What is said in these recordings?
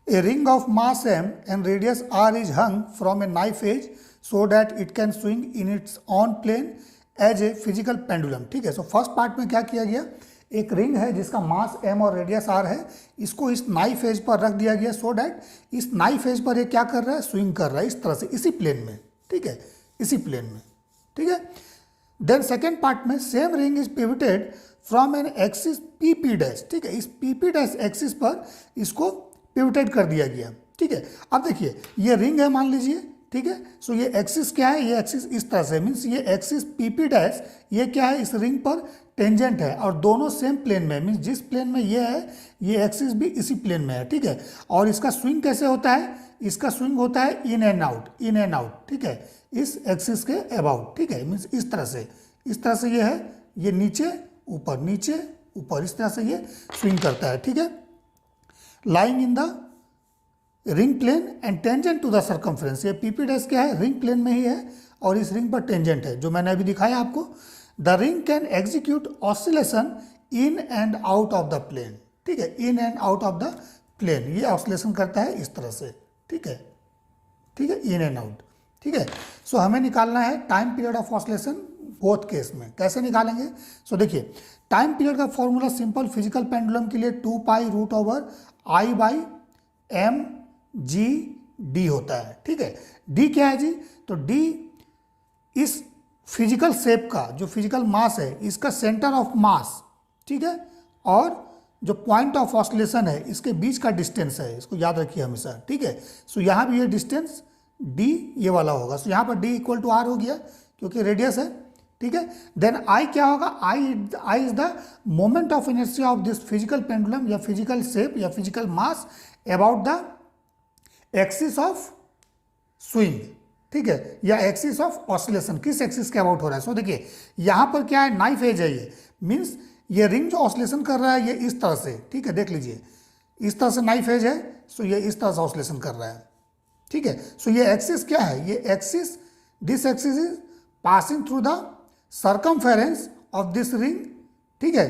A ring of mass m and radius r is hung from a knife edge so that it can swing in its own plane as a physical pendulum. ठीक है, so first part में क्या किया गया, एक ring है जिसका मास m और रेडियस r है, इसको इस नाइफ एज पर रख दिया गया सो डैट इस नाइफ एज पर ये क्या कर रहा है, स्विंग कर रहा है इस तरह से, इसी प्लेन में. ठीक है, इसी प्लेन में. ठीक है. देन सेकेंड पार्ट में same ring is pivoted from an axis P P dash. ठीक है, इस पी पी डैश एक्सिस पर इसको पिवटेड कर दिया गया. ठीक है, अब देखिए ये रिंग है मान लीजिए. ठीक है, सो ये एक्सिस क्या है, ये एक्सिस इस तरह से, मीन्स ये एक्सिस पी पी डैश ये क्या है, इस रिंग पर टेंजेंट है और दोनों सेम प्लेन में, मीन्स जिस प्लेन में ये है ये एक्सिस भी इसी प्लेन में है. ठीक है, और इसका स्विंग कैसे होता है, इसका स्विंग होता है in and out, in and out. ठीक है, इस एक्सिस के अबाउट. ठीक है, मीन्स इस तरह से ये है, ये नीचे ऊपर इस तरह से ये स्विंग करता है. ठीक है, lying in the ring plane and tangent to the circumference. ये पीपी डैश क्या है, रिंग प्लेन में ही है और इस रिंग पर टेंजेंट है, जो मैंने अभी दिखाया आपको. The ring can execute oscillation in and out of the plane. ठीक है, in and out of the plane ये ऑसिलेशन करता है इस तरह से. ठीक है, इन एंड आउट. ठीक है, सो हमें निकालना है time period of oscillation both case में. कैसे निकालेंगे, सो देखिए टाइम पीरियड का फॉर्मूला सिंपल फिजिकल पेंडुलम के लिए 2 pi root over I by M G D होता है. ठीक है, डी क्या है जी, तो डी इस फिजिकल शेप का जो फिजिकल मास है इसका सेंटर ऑफ मास. ठीक है, और जो पॉइंट ऑफ ऑसिलेशन है इसके बीच का डिस्टेंस है, इसको याद रखिए हमेशा. ठीक है, सो यहाँ भी ये डिस्टेंस डी ये वाला होगा, सो यहाँ पर डी इक्वल टू आर हो गया क्योंकि रेडियस है. ठीक है, देन आई क्या होगा, I is the moment of inertia of this physical pendulum या फिजिकल शेप या physical mass about the axis of swing. ठीक है, या एक्सिस ऑफ ऑसिलेशन, किस एक्सिस के अबाउट हो रहा है. सो देखिए यहाँ पर क्या है, नाइफ एज है, ये मीन्स ये रिंग जो ऑसिलेशन कर रहा है ये इस तरह से. ठीक है, देख लीजिए इस तरह से नाइफ एज है, सो ये इस तरह से ऑसिलेशन कर रहा है. ठीक है, सो ये एक्सिस क्या है, ये axis, this axis is passing through the circumference of this ring. ठीक है,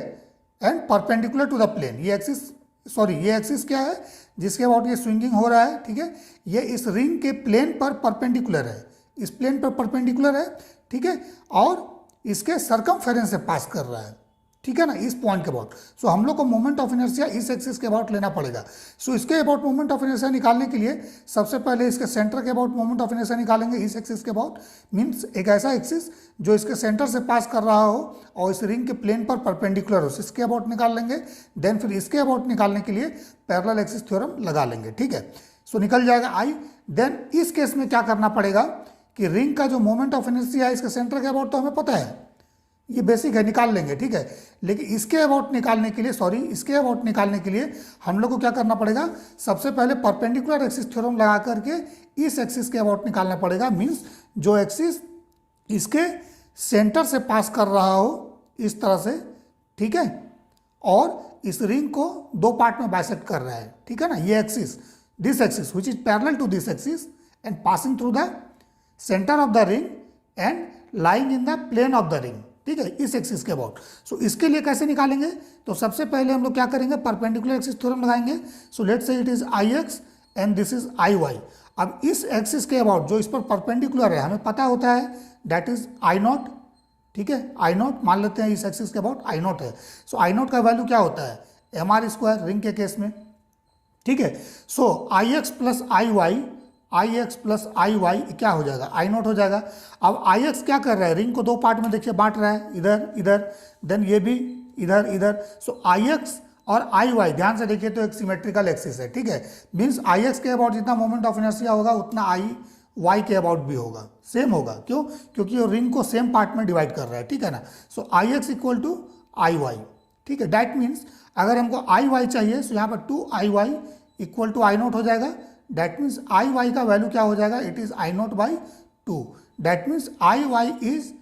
and perpendicular to the plane. ये एक्सिस क्या है जिसके अबाउट ये स्विंगिंग हो रहा है. ठीक है, ये इस रिंग के प्लेन पर परपेंडिकुलर है, इस प्लेन पर परपेंडिकुलर है. ठीक है, और इसके सर्कमफेरेंस से पास कर रहा है. ठीक है ना, इस पॉइंट के अबाउट. सो हम लोग को मोमेंट ऑफ इनर्शिया इस एक्सिस के अबाउट लेना पड़ेगा. सो इसके अबाउट मोमेंट ऑफ इनर्शिया निकालने के लिए सबसे पहले इसके सेंटर के अबाउट मोमेंट ऑफ इनर्शिया निकालेंगे इस एक्सिस के अबाउट. मीन्स एक ऐसा एक्सिस जो इसके सेंटर से पास कर रहा हो और इस रिंग के प्लेन पर परपेंडिकुलर हो, इसके अबाउट निकाल लेंगे. देन फिर इसके अबाउट निकालने के लिए पैरेलल एक्सिस थ्योरम लगा लेंगे. ठीक है, सो निकल जाएगा आई. देन इस केस में क्या करना पड़ेगा कि रिंग का जो मोमेंट ऑफ इनर्शिया है इसके सेंटर के अबाउट तो हमें पता है, ये बेसिक है, निकाल लेंगे. ठीक है, लेकिन इसके अबाउट निकालने के लिए हम लोग को क्या करना पड़ेगा, सबसे पहले परपेंडिकुलर एक्सिस थ्योरम लगा करके इस एक्सिस के अबाउट निकालना पड़ेगा. मीन्स जो एक्सिस इसके सेंटर से पास कर रहा हो इस तरह से. ठीक है, और इस रिंग को दो पार्ट में बाइसेक्ट कर रहा है. ठीक है ना, ये axis, this axis which is parallel to this axis and passing through the centre of the ring and lying in the plane of the ring. ठीक है, इस एक्सिस के अबाउट. सो इसके लिए कैसे निकालेंगे, तो सबसे पहले हम लोग क्या करेंगे, परपेंडिकुलर एक्सिस थ्योरम लगाएंगे. So let's say it is I x and this is I y. अब इस एक्सिस के अबाउट जो इस पर परपेंडिकुलर है हमें पता होता है दैट इज आई नॉट. ठीक है, आई नॉट मान लेते हैं इस एक्सिस के अबाउट आई नॉट है. सो आई नॉट का वैल्यू क्या होता है, एम आर स्क्वायर रिंग के केस में. ठीक है, सो I x plus I Y क्या हो जाएगा, आई नॉट हो जाएगा. अब आई एक्स क्या कर रहा है, रिंग को दो पार्ट में देखिए बांट रहा है, इधर, देन ये भी इधर. सो आई एक्स और आई वाई ध्यान से देखिए तो एक सिमेट्रिकल एक्सिस है. ठीक है, मीन्स आई एक्स के अबाउट जितना मोमेंट ऑफ इनर्शिया होगा उतना आई वाई के अबाउट भी होगा, सेम होगा. क्यों, क्योंकि वो रिंग को सेम पार्ट में डिवाइड कर रहा है. ठीक है ना, so I X equal to I Y. ठीक है, डैट मीन्स अगर हमको आई वाई चाहिए तो यहाँ पर 2 I Y equal to I naught हो जाएगा. That means आई वाई का वैल्यू क्या हो जाएगा, it is I naught by 2. That means I Y is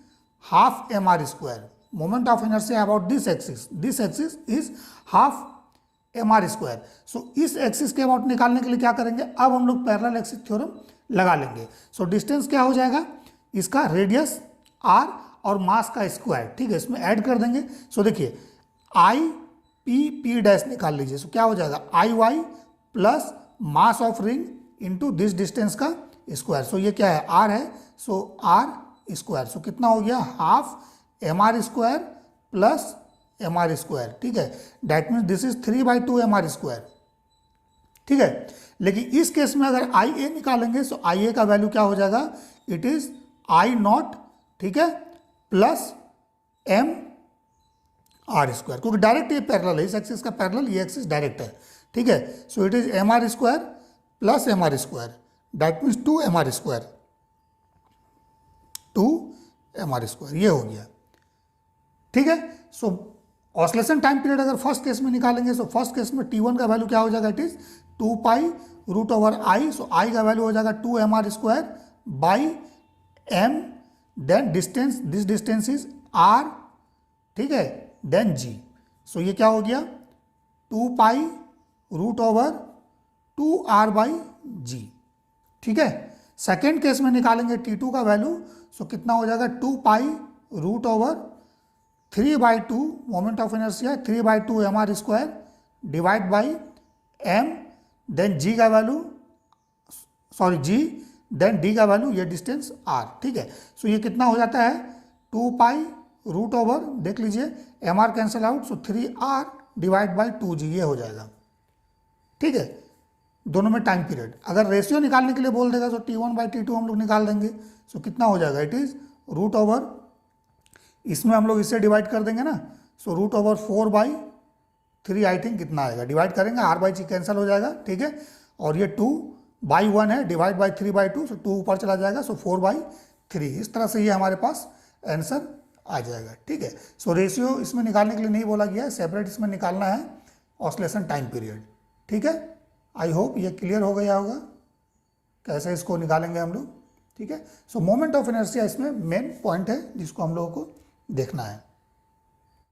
half M R square. Moment of inertia about this axis is half M R square. So इस axis के about निकालने के लिए क्या करेंगे, अब हम लोग पैरेलल एक्सिस थ्योरम लगा लेंगे. सो डिस्टेंस क्या हो जाएगा, इसका रेडियस आर और मास का स्क्वायर. ठीक है, इसमें ऐड कर देंगे. सो देखिए आई पी डैश निकाल लीजिए. सो क्या हो जाएगा, I Y plus mass of ring into this distance का स्क्वायर। सो ये क्या है, आर है, सो आर स्क्वायर। सो कितना हो गया, half M R square plus M R square, ठीक है। That means this is 3/2 M R square, ठीक है। लेकिन इस केस में अगर आई ए निकालेंगे तो आई ए का वैल्यू क्या हो जाएगा, इट इज आई नॉट, ठीक है, प्लस एम आर स्क्वायर, क्योंकि डायरेक्ट ये पैरेलल है, इस एक्सिस का पैरेलल, ये एक्सिस डायरेक्ट है, ठीक है। So it is M R square plus M R square, that means 2 M R square, 2 M R square, ये हो गया, ठीक है। सो ऑसिलेशन टाइम पीरियड अगर फर्स्ट केस में निकालेंगे, सो फर्स्ट केस में T1 का वैल्यू क्या हो जाएगा, it is 2 pi root over I. So I का वैल्यू हो जाएगा 2 M R square by M, then distance, this distance is R, ठीक है, देन जी। सो ये क्या हो गया, 2 pi root over 2 R by G, ठीक है। सेकेंड केस में निकालेंगे T2 का वैल्यू, सो कितना हो जाएगा, 2 pi root over 3/2 moment of inertia 3/2 M R square divide by M, then G का value, sorry G, then D का वैल्यू, ये डिस्टेंस आर, ठीक है। सो ये कितना हो जाता है, 2 पाई रूट ओवर, देख लीजिए M R cancel out, so 3r divide by 2g, ये हो जाएगा, ठीक है। दोनों में टाइम पीरियड, अगर रेशियो निकालने के लिए बोल देगा तो T1/T2 हम लोग निकाल देंगे। सो कितना हो जाएगा, इट इज रूट ओवर, इसमें हम लोग इससे डिवाइड कर देंगे ना, so root over 4/3 I think कितना आएगा, डिवाइड करेंगे, r/g कैंसिल हो जाएगा, ठीक है। और ये 2/1 है, डिवाइड बाई 3/2, सो 2 ऊपर चला जाएगा, सो 4/3, इस तरह से ये हमारे पास आंसर आ जाएगा, ठीक है। सो रेशियो इसमें निकालने के लिए नहीं बोला गया है, सेपरेट इसमें निकालना है ऑसिलेशन टाइम पीरियड, ठीक है। आई होप ये क्लियर हो गया होगा कैसे इसको निकालेंगे हम लोग, ठीक है। सो मोमेंट ऑफ इनर्शिया इसमें मेन पॉइंट है जिसको हम लोगों को देखना है।